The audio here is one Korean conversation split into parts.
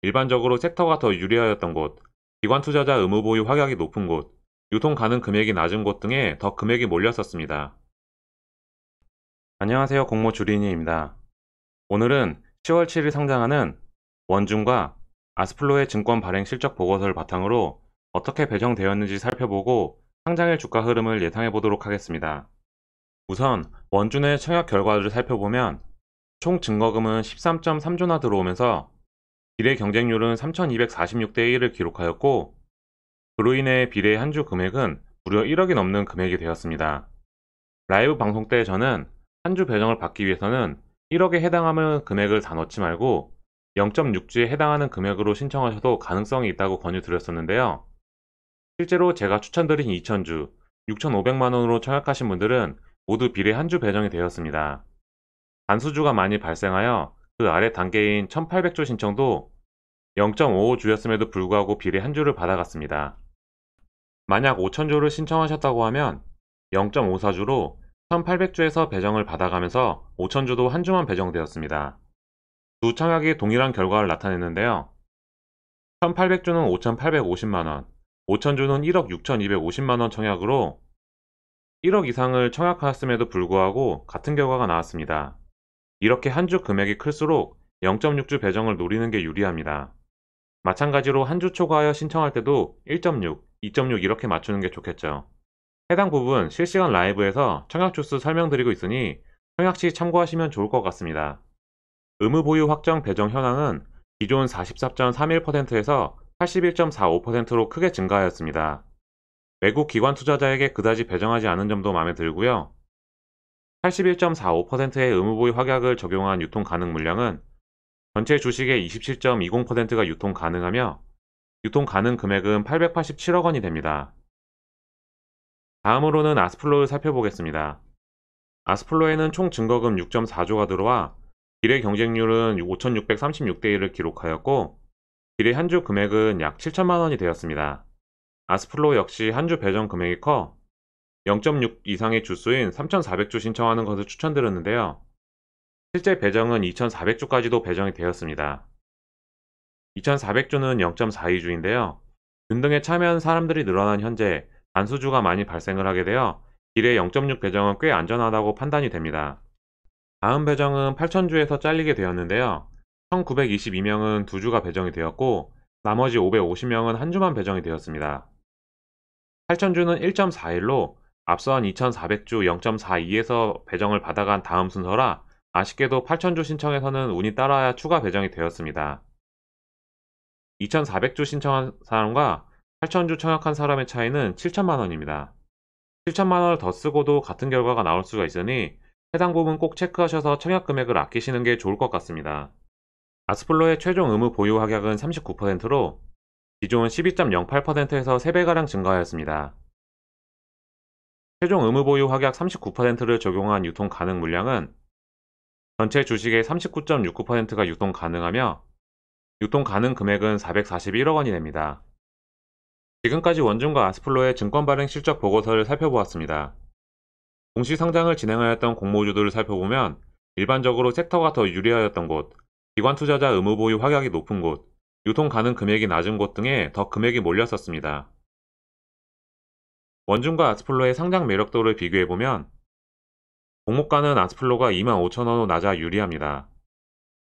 일반적으로 섹터가 더 유리하였던 곳, 기관 투자자 의무 보유 확약이 높은 곳, 유통 가능 금액이 낮은 곳 등에 더 금액이 몰렸었습니다. 안녕하세요. 공모 주린이입니다. 오늘은 10월 7일 상장하는 원준과 아스플로의 증권 발행 실적 보고서를 바탕으로 어떻게 배정되었는지 살펴보고 상장일 주가 흐름을 예상해 보도록 하겠습니다. 우선 원준의 청약 결과를 살펴보면 총 증거금은 13.3조나 들어오면서 비례 경쟁률은 3,246대 1을 기록하였고, 그로 인해 비례 한 주 금액은 무려 1억이 넘는 금액이 되었습니다. 라이브 방송 때 저는 한 주 배정을 받기 위해서는 1억에 해당하는 금액을 다 넣지 말고 0.6주에 해당하는 금액으로 신청하셔도 가능성이 있다고 권유드렸었는데요. 실제로 제가 추천드린 2,000주, 6,500만원으로 청약하신 분들은 모두 비례 한 주 배정이 되었습니다. 단수주가 많이 발생하여 그 아래 단계인 1,800주 신청도 0.55주였음에도 불구하고 비례 한 주를 받아갔습니다. 만약 5,000주를 신청하셨다고 하면 0.54주로 1,800주에서 배정을 받아가면서 5,000주도 한 주만 배정되었습니다. 두 청약이 동일한 결과를 나타냈는데요. 1,800주는 5,850만원, 5,000주는 1억 6,250만원 청약으로 1억 이상을 청약하였음에도 불구하고 같은 결과가 나왔습니다. 이렇게 한 주 금액이 클수록 0.6주 배정을 노리는 게 유리합니다. 마찬가지로 한 주 초과하여 신청할 때도 1.6, 2.6 이렇게 맞추는 게 좋겠죠. 해당 부분 실시간 라이브에서 청약 주수 설명드리고 있으니 청약 시 참고하시면 좋을 것 같습니다. 의무 보유 확정 배정 현황은 기존 44.31%에서 81.45%로 크게 증가하였습니다. 외국 기관 투자자에게 그다지 배정하지 않은 점도 마음에 들고요. 81.45%의 의무 보유 확약을 적용한 유통 가능 물량은 전체 주식의 27.20%가 유통 가능하며 유통 가능 금액은 887억 원이 됩니다. 다음으로는 아스플로를 살펴보겠습니다. 아스플로에는 총 증거금 6.4조가 들어와 비례 경쟁률은 5,636대 1을 기록하였고, 비례 한 주 금액은 약 7천만 원이 되었습니다. 아스플로 역시 한 주 배정 금액이 커 0.6 이상의 주수인 3,400주 신청하는 것을 추천드렸는데요. 실제 배정은 2,400주까지도 배정이 되었습니다. 2,400주는 0.42주인데요. 균등에 참여한 사람들이 늘어난 현재 단수주가 많이 발생을 하게 되어 비례 0.6 배정은 꽤 안전하다고 판단이 됩니다. 다음 배정은 8,000주에서 잘리게 되었는데요. 1,922명은 두 주가 배정이 되었고 나머지 550명은 한 주만 배정이 되었습니다. 8,000주는 1.41로 앞선 2,400주 0.42에서 배정을 받아간 다음 순서라 아쉽게도 8,000주 신청에서는 운이 따라야 추가 배정이 되었습니다. 2,400주 신청한 사람과 8,000주 청약한 사람의 차이는 7천만 원입니다. 7천만 원을 더 쓰고도 같은 결과가 나올 수가 있으니 해당 부분 꼭 체크하셔서 청약 금액을 아끼시는 게 좋을 것 같습니다. 아스플로의 최종 의무 보유 확약은 39%로 기존 12.08%에서 3배가량 증가하였습니다. 최종 의무 보유 확약 39%를 적용한 유통 가능 물량은 전체 주식의 39.69%가 유통 가능하며 유통 가능 금액은 441억 원이 됩니다. 지금까지 원준과 아스플로의 증권 발행 실적 보고서를 살펴보았습니다. 동시 상장을 진행하였던 공모주들을 살펴보면 일반적으로 섹터가 더 유리하였던 곳, 기관 투자자 의무 보유 확약이 높은 곳, 유통 가능 금액이 낮은 곳 등에 더 금액이 몰렸었습니다. 원준과 아스플로의 상장 매력도를 비교해보면 공모가는 아스플로가 25,000원으로 낮아 유리합니다.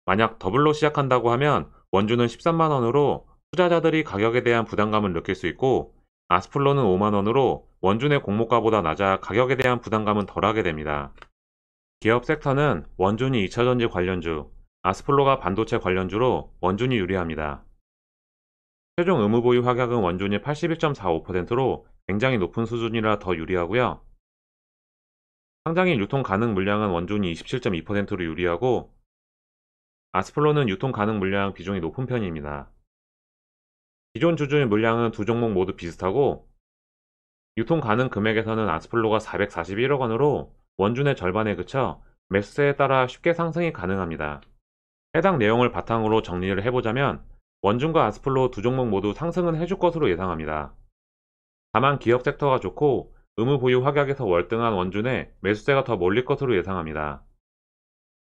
만약 더블로 시작한다고 하면 원준은 13만원으로 투자자들이 가격에 대한 부담감을 느낄 수 있고, 아스플로는 5만원으로 원준의 공모가보다 낮아 가격에 대한 부담감은 덜하게 됩니다. 기업 섹터는 원준이 2차전지 관련주, 아스플로가 반도체 관련주로 원준이 유리합니다. 최종 의무 보유 확약은 원준이 81.45%로 굉장히 높은 수준이라 더 유리하고요. 상장일 유통 가능 물량은 원준이 27.2%로 유리하고 아스플로는 유통 가능 물량 비중이 높은 편입니다. 기존 주주의 물량은 두 종목 모두 비슷하고 유통 가능 금액에서는 아스플로가 441억 원으로 원준의 절반에 그쳐 매수세에 따라 쉽게 상승이 가능합니다. 해당 내용을 바탕으로 정리를 해보자면 원준과 아스플로 두 종목 모두 상승은 해줄 것으로 예상합니다. 다만 기업 섹터가 좋고 의무 보유 확약에서 월등한 원준에 매수세가 더 몰릴 것으로 예상합니다.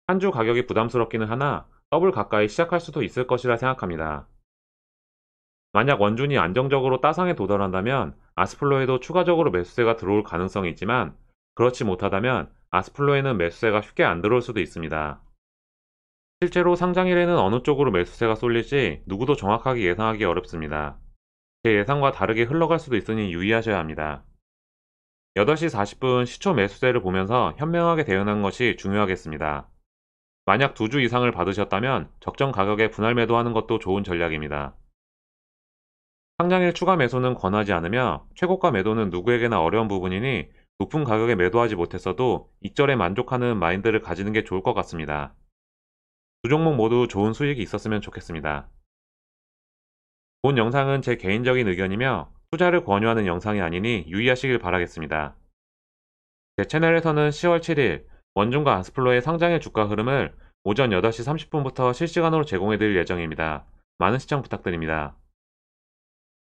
한 주 가격이 부담스럽기는 하나 더블 가까이 시작할 수도 있을 것이라 생각합니다. 만약 원준이 안정적으로 따상에 도달한다면 아스플로에도 추가적으로 매수세가 들어올 가능성이 있지만, 그렇지 못하다면 아스플로에는 매수세가 쉽게 안 들어올 수도 있습니다. 실제로 상장일에는 어느 쪽으로 매수세가 쏠릴지 누구도 정확하게 예상하기 어렵습니다. 제 예상과 다르게 흘러갈 수도 있으니 유의하셔야 합니다. 8시 40분 시초 매수세를 보면서 현명하게 대응하는 것이 중요하겠습니다. 만약 2주 이상을 받으셨다면 적정 가격에 분할 매도하는 것도 좋은 전략입니다. 상장일 추가 매수는 권하지 않으며, 최고가 매도는 누구에게나 어려운 부분이니 높은 가격에 매도하지 못했어도 익절에 만족하는 마인드를 가지는 게 좋을 것 같습니다. 두 종목 모두 좋은 수익이 있었으면 좋겠습니다. 본 영상은 제 개인적인 의견이며 투자를 권유하는 영상이 아니니 유의하시길 바라겠습니다. 제 채널에서는 10월 7일 원중과 아스플로의 상장일 주가 흐름을 오전 8시 30분부터 실시간으로 제공해드릴 예정입니다. 많은 시청 부탁드립니다.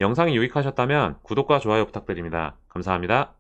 영상이 유익하셨다면 구독과 좋아요 부탁드립니다. 감사합니다.